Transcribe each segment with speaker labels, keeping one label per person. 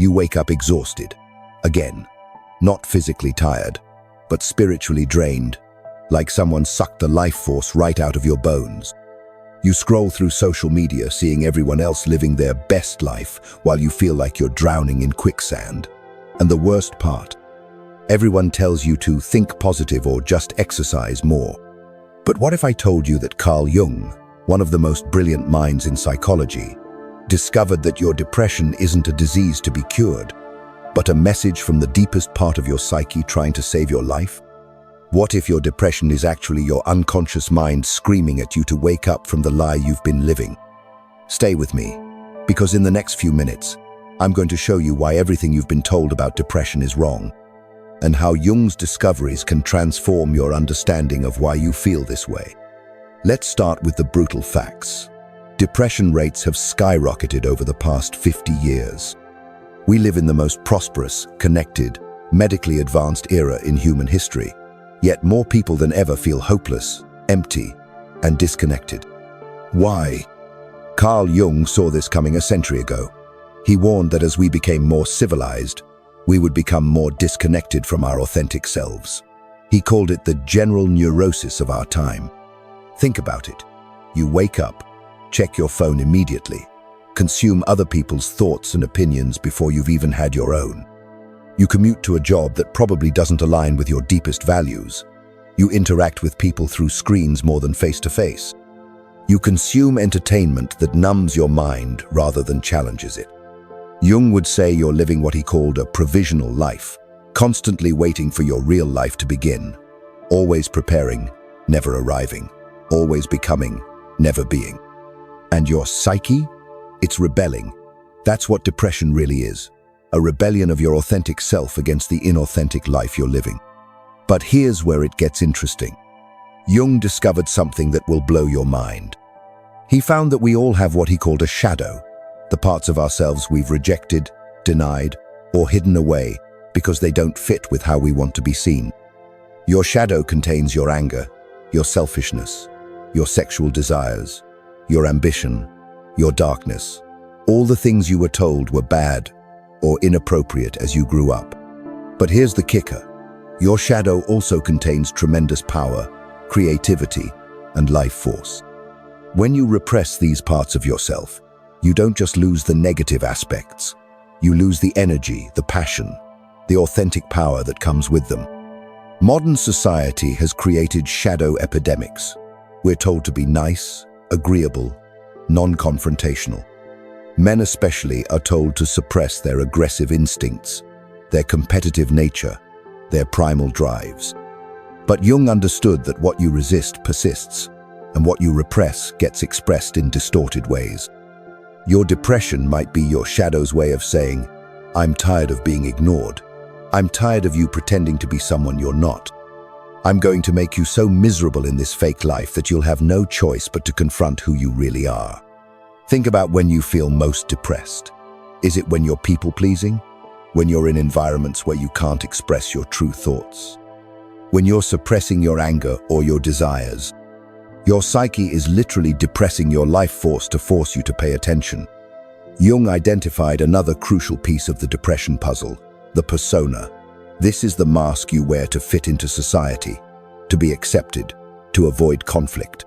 Speaker 1: You wake up exhausted. Again, not physically tired, but spiritually drained, like someone sucked the life force right out of your bones. You scroll through social media, seeing everyone else living their best life while you feel like you're drowning in quicksand. And the worst part, everyone tells you to think positive or just exercise more. But what if I told you that Carl Jung, one of the most brilliant minds in psychology, discovered that your depression isn't a disease to be cured, but a message from the deepest part of your psyche trying to save your life? What if your depression is actually your unconscious mind screaming at you to wake up from the lie you've been living? Stay with me, because in the next few minutes, I'm going to show you why everything you've been told about depression is wrong, and how Jung's discoveries can transform your understanding of why you feel this way. Let's start with the brutal facts. Depression rates have skyrocketed over the past 50 years. We live in the most prosperous, connected, medically advanced era in human history. Yet more people than ever feel hopeless, empty, and disconnected. Why? Carl Jung saw this coming a century ago. He warned that as we became more civilized, we would become more disconnected from our authentic selves. He called it the general neurosis of our time. Think about it. You wake up, check your phone immediately, consume other people's thoughts and opinions before you've even had your own. You commute to a job that probably doesn't align with your deepest values. You interact with people through screens more than face-to-face. You consume entertainment that numbs your mind rather than challenges it. Jung would say you're living what he called a provisional life, constantly waiting for your real life to begin, always preparing, never arriving, always becoming, never being. And your psyche? It's rebelling. That's what depression really is. A rebellion of your authentic self against the inauthentic life you're living. But here's where it gets interesting. Jung discovered something that will blow your mind. He found that we all have what he called a shadow, the parts of ourselves we've rejected, denied, or hidden away because they don't fit with how we want to be seen. Your shadow contains your anger, your selfishness, your sexual desires, your ambition, your darkness, all the things you were told were bad or inappropriate as you grew up. But here's the kicker. Your shadow also contains tremendous power, creativity, and life force. When you repress these parts of yourself, you don't just lose the negative aspects. You lose the energy, the passion, the authentic power that comes with them. Modern society has created shadow epidemics. We're told to be nice, agreeable, non-confrontational. Men especially are told to suppress their aggressive instincts, their competitive nature, their primal drives. But Jung understood that what you resist persists, and what you repress gets expressed in distorted ways. Your depression might be your shadow's way of saying, "I'm tired of being ignored. I'm tired of you pretending to be someone you're not. I'm going to make you so miserable in this fake life that you'll have no choice but to confront who you really are." Think about when you feel most depressed. Is it when you're people-pleasing? When you're in environments where you can't express your true thoughts? When you're suppressing your anger or your desires? Your psyche is literally depressing your life force to force you to pay attention. Jung identified another crucial piece of the depression puzzle, the persona. This is the mask you wear to fit into society, to be accepted, to avoid conflict.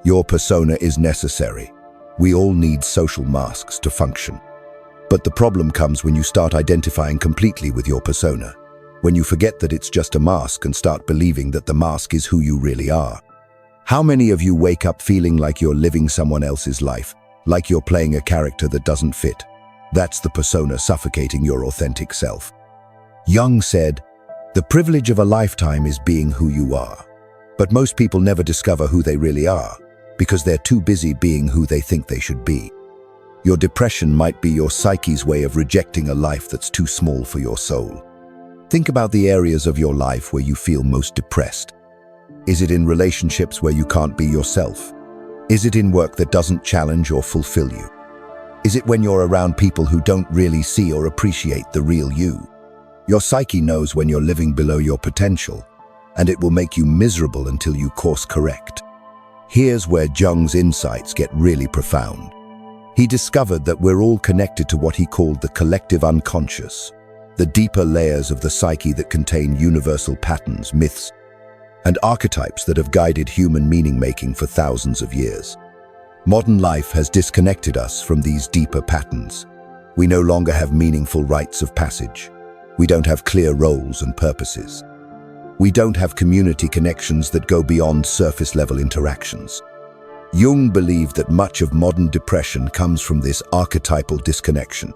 Speaker 1: Your persona is necessary. We all need social masks to function. But the problem comes when you start identifying completely with your persona, when you forget that it's just a mask and start believing that the mask is who you really are. How many of you wake up feeling like you're living someone else's life, like you're playing a character that doesn't fit? That's the persona suffocating your authentic self. Jung said, "The privilege of a lifetime is being who you are." But most people never discover who they really are, because they're too busy being who they think they should be. Your depression might be your psyche's way of rejecting a life that's too small for your soul. Think about the areas of your life where you feel most depressed. Is it in relationships where you can't be yourself? Is it in work that doesn't challenge or fulfill you? Is it when you're around people who don't really see or appreciate the real you? Your psyche knows when you're living below your potential, and it will make you miserable until you course correct. Here's where Jung's insights get really profound. He discovered that we're all connected to what he called the collective unconscious, the deeper layers of the psyche that contain universal patterns, myths, and archetypes that have guided human meaning-making for thousands of years. Modern life has disconnected us from these deeper patterns. We no longer have meaningful rites of passage. We don't have clear roles and purposes. We don't have community connections that go beyond surface-level interactions. Jung believed that much of modern depression comes from this archetypal disconnection.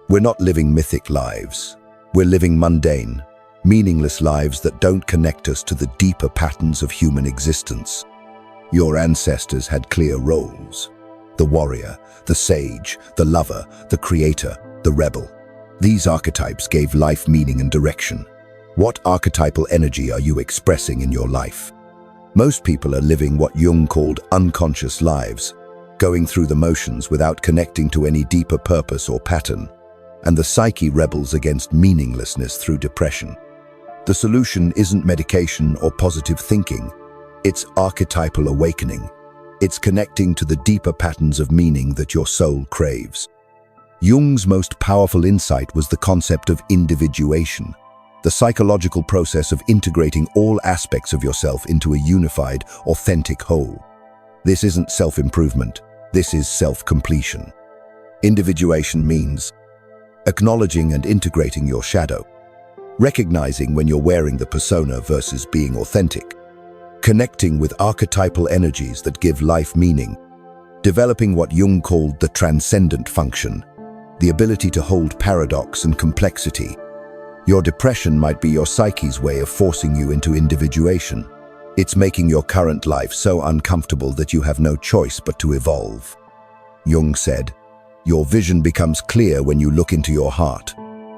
Speaker 1: We're not living mythic lives. We're living mundane, meaningless lives that don't connect us to the deeper patterns of human existence. Your ancestors had clear roles: the warrior, the sage, the lover, the creator, the rebel. These archetypes gave life meaning and direction. What archetypal energy are you expressing in your life? Most people are living what Jung called unconscious lives, going through the motions without connecting to any deeper purpose or pattern, and the psyche rebels against meaninglessness through depression. The solution isn't medication or positive thinking. It's archetypal awakening. It's connecting to the deeper patterns of meaning that your soul craves. Jung's most powerful insight was the concept of individuation, the psychological process of integrating all aspects of yourself into a unified, authentic whole. This isn't self-improvement. This is self-completion. Individuation means acknowledging and integrating your shadow, recognizing when you're wearing the persona versus being authentic, connecting with archetypal energies that give life meaning, developing what Jung called the transcendent function, the ability to hold paradox and complexity. Your depression might be your psyche's way of forcing you into individuation. It's making your current life so uncomfortable that you have no choice but to evolve. Jung said, "Your vision becomes clear when you look into your heart.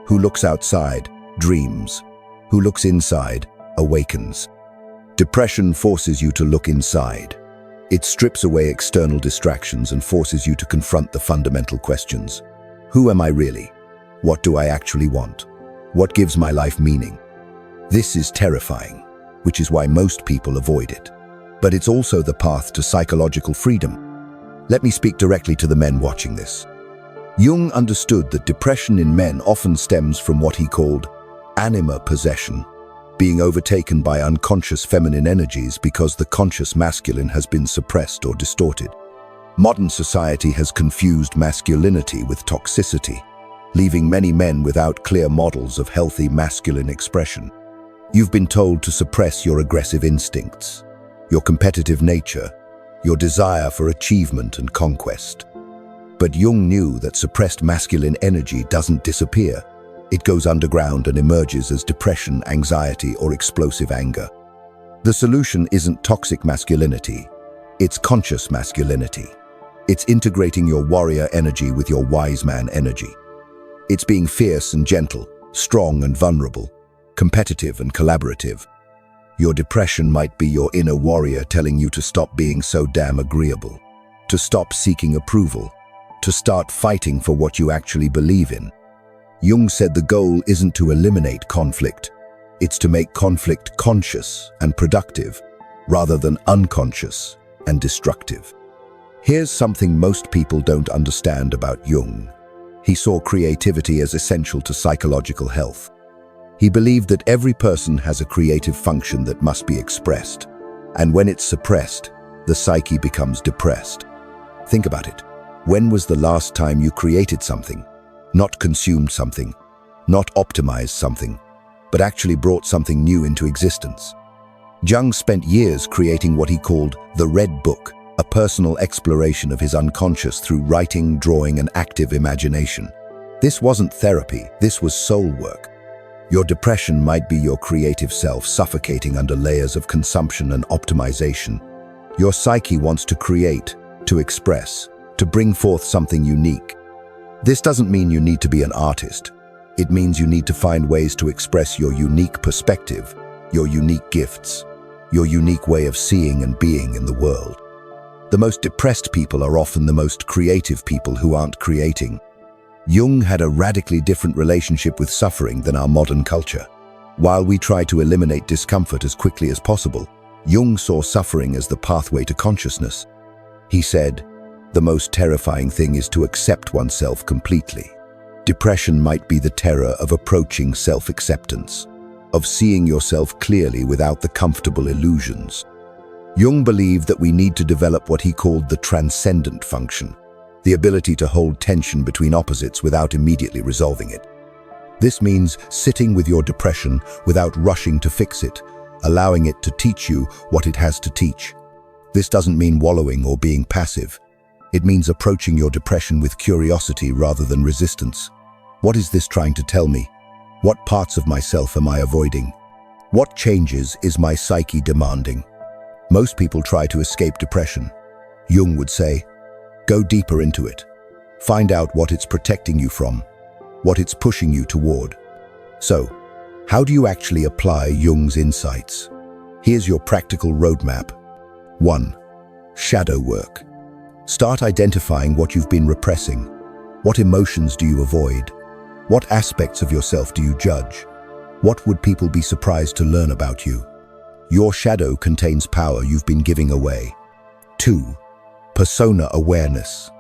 Speaker 1: Who looks outside dreams. Who looks inside awakens." Depression forces you to look inside. It strips away external distractions and forces you to confront the fundamental questions. Who am I really? What do I actually want? What gives my life meaning? This is terrifying, which is why most people avoid it. But it's also the path to psychological freedom. Let me speak directly to the men watching this. Jung understood that depression in men often stems from what he called anima possession, being overtaken by unconscious feminine energies because the conscious masculine has been suppressed or distorted. Modern society has confused masculinity with toxicity, leaving many men without clear models of healthy masculine expression. You've been told to suppress your aggressive instincts, your competitive nature, your desire for achievement and conquest. But Jung knew that suppressed masculine energy doesn't disappear. It goes underground and emerges as depression, anxiety, or explosive anger. The solution isn't toxic masculinity, it's conscious masculinity. It's integrating your warrior energy with your wise man energy. It's being fierce and gentle, strong and vulnerable, competitive and collaborative. Your depression might be your inner warrior telling you to stop being so damn agreeable, to stop seeking approval, to start fighting for what you actually believe in. Jung said the goal isn't to eliminate conflict, it's to make conflict conscious and productive, rather than unconscious and destructive. Here's something most people don't understand about Jung. He saw creativity as essential to psychological health. He believed that every person has a creative function that must be expressed, and when it's suppressed, the psyche becomes depressed. Think about it. When was the last time you created something? Not consumed something, not optimized something, but actually brought something new into existence. Jung spent years creating what he called the Red Book, a personal exploration of his unconscious through writing, drawing, and active imagination. This wasn't therapy, this was soul work. Your depression might be your creative self suffocating under layers of consumption and optimization. Your psyche wants to create, to express, to bring forth something unique. This doesn't mean you need to be an artist. It means you need to find ways to express your unique perspective, your unique gifts, your unique way of seeing and being in the world. The most depressed people are often the most creative people who aren't creating. Jung had a radically different relationship with suffering than our modern culture. While we try to eliminate discomfort as quickly as possible, Jung saw suffering as the pathway to consciousness. He said, The most terrifying thing is to accept oneself completely. Depression might be the terror of approaching self-acceptance, of seeing yourself clearly without the comfortable illusions. Jung believed that we need to develop what he called the transcendent function, the ability to hold tension between opposites without immediately resolving it. This means sitting with your depression without rushing to fix it, allowing it to teach you what it has to teach. This doesn't mean wallowing or being passive. It means approaching your depression with curiosity rather than resistance. What is this trying to tell me? What parts of myself am I avoiding? What changes is my psyche demanding? Most people try to escape depression. Jung would say, go deeper into it. Find out what it's protecting you from, what it's pushing you toward. So, how do you actually apply Jung's insights? Here's your practical roadmap. 1. Shadow work. Start identifying what you've been repressing. What emotions do you avoid? What aspects of yourself do you judge? What would people be surprised to learn about you? Your shadow contains power you've been giving away. 2. Persona awareness.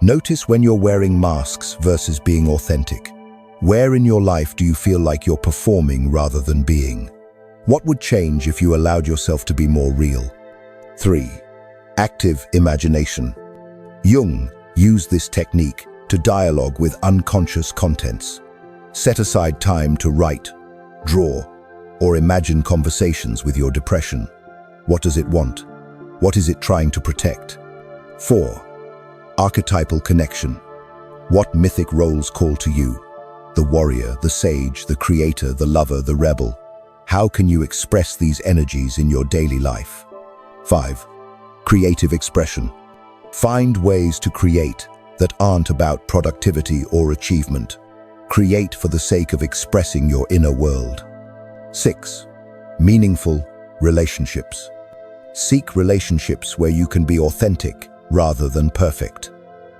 Speaker 1: Notice when you're wearing masks versus being authentic. Where in your life do you feel like you're performing rather than being? What would change if you allowed yourself to be more real? 3. Active imagination. Jung used this technique to dialogue with unconscious contents. Set aside time to write, draw, or imagine conversations with your depression. What does it want? What is it trying to protect? 4. Archetypal connection. What mythic roles call to you? The warrior, the sage, the creator, the lover, the rebel. How can you express these energies in your daily life? 5. Creative expression. Find ways to create that aren't about productivity or achievement. Create for the sake of expressing your inner world. 6. Meaningful relationships. Seek relationships where you can be authentic rather than perfect.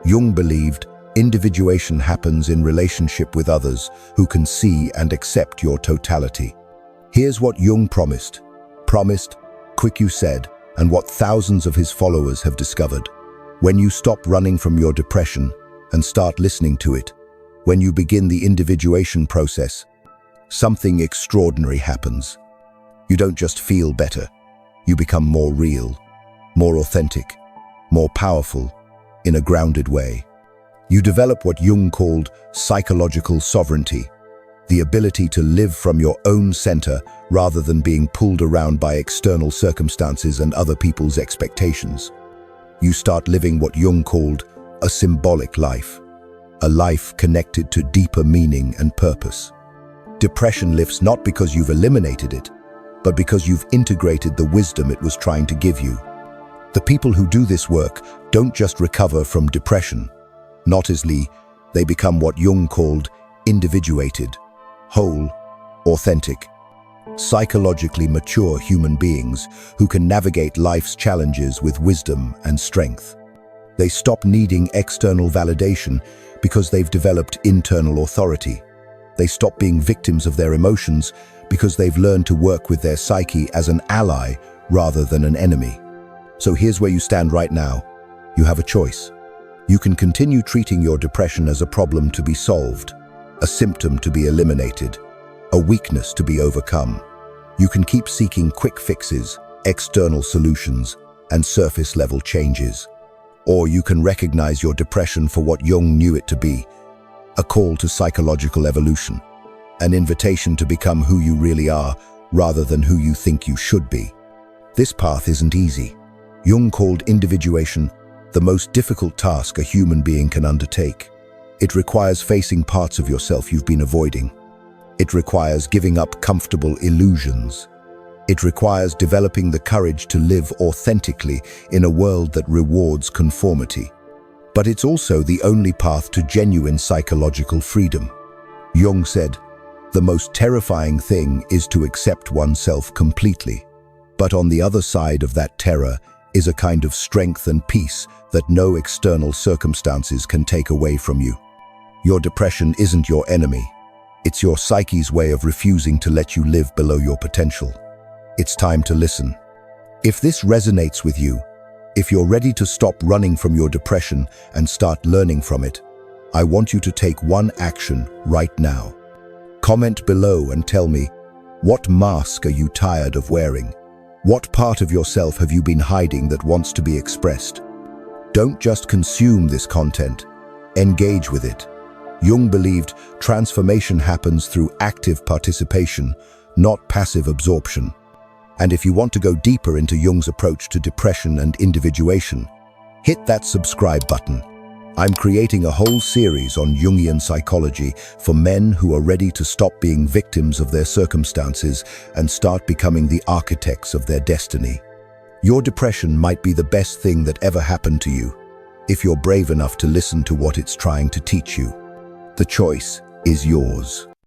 Speaker 1: Jung believed individuation happens in relationship with others who can see and accept your totality. Here's what Jung promised, quick you said, and what thousands of his followers have discovered. When you stop running from your depression and start listening to it, when you begin the individuation process, something extraordinary happens. You don't just feel better, you become more real, more authentic, more powerful, in a grounded way. You develop what Jung called psychological sovereignty, the ability to live from your own center rather than being pulled around by external circumstances and other people's expectations. You start living what Jung called a symbolic life, a life connected to deeper meaning and purpose. Depression lifts not because you've eliminated it, but because you've integrated the wisdom it was trying to give you. The people who do this work don't just recover from depression. Not easily, they become what Jung called individuated, whole, authentic, psychologically mature human beings who can navigate life's challenges with wisdom and strength. They stop needing external validation because they've developed internal authority. They stop being victims of their emotions because they've learned to work with their psyche as an ally rather than an enemy. So here's where you stand right now. You have a choice. You can continue treating your depression as a problem to be solved, a symptom to be eliminated, a weakness to be overcome. You can keep seeking quick fixes, external solutions, and surface-level changes. Or you can recognize your depression for what Jung knew it to be, a call to psychological evolution, an invitation to become who you really are rather than who you think you should be. This path isn't easy. Jung called individuation the most difficult task a human being can undertake. It requires facing parts of yourself you've been avoiding. It requires giving up comfortable illusions. It requires developing the courage to live authentically in a world that rewards conformity. But it's also the only path to genuine psychological freedom. Jung said, "The most terrifying thing is to accept oneself completely. But on the other side of that terror is a kind of strength and peace that no external circumstances can take away from you." Your depression isn't your enemy. It's your psyche's way of refusing to let you live below your potential. It's time to listen. If this resonates with you, If you're ready to stop running from your depression and start learning from it, I want you to take one action right now. Comment below and tell me, what mask are you tired of wearing? What part of yourself have you been hiding that wants to be expressed? Don't just consume this content, engage with it. Jung believed transformation happens through active participation, not passive absorption. And if you want to go deeper into Jung's approach to depression and individuation, hit that subscribe button. I'm creating a whole series on Jungian psychology for men who are ready to stop being victims of their circumstances and start becoming the architects of their destiny. Your depression might be the best thing that ever happened to you, if you're brave enough to listen to what it's trying to teach you. The choice is yours.